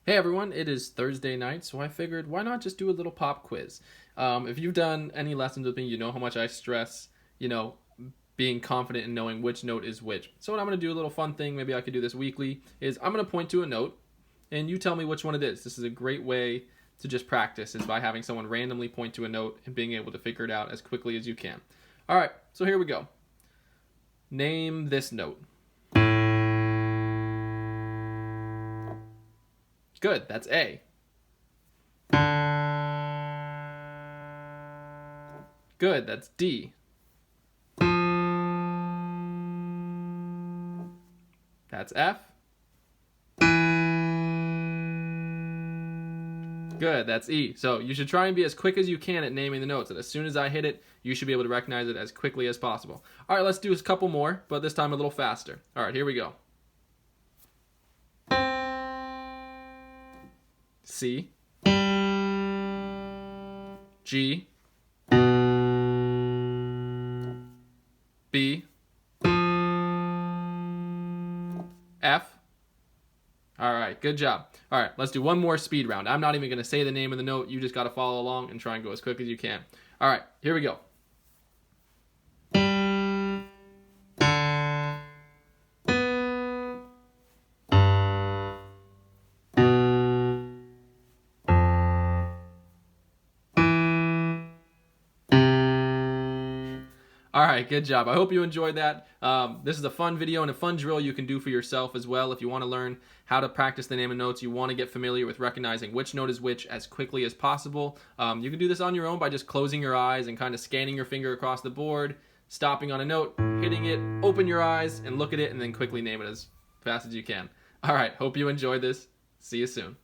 Hey everyone, it is Thursday night, so I figured why not just do a little pop quiz. If you've done any lessons with me, you know how much I stress, you know, being confident in knowing which note is which. So what I'm going to do, a little fun thing, maybe I could do this weekly, is I'm going to point to a note, and you tell me which one it is. This is a great way to just practice, is by having someone randomly point to a note and being able to figure it out as quickly as you can. Alright, so here we go. Name this note. Good, that's A. Good, that's D. That's F. Good, that's E. So you should try and be as quick as you can at naming the notes, and as soon as I hit it, you should be able to recognize it as quickly as possible. All right, let's do a couple more, but this time a little faster. All right, here we go. C. G. B. F. All right, good job. All right, let's do one more speed round. I'm not even going to say the name of the note. You just got to follow along and try and go as quick as you can. All right, here we go. All right, good job. I hope you enjoyed that. This is a fun video and a fun drill you can do for yourself as well. If you want to learn how to practice the name of notes, you want to get familiar with recognizing which note is which as quickly as possible. You can do this on your own by just closing your eyes and kind of scanning your finger across the board, stopping on a note, hitting it, open your eyes, and look at it, and then quickly name it as fast as you can. All right, hope you enjoyed this. See you soon.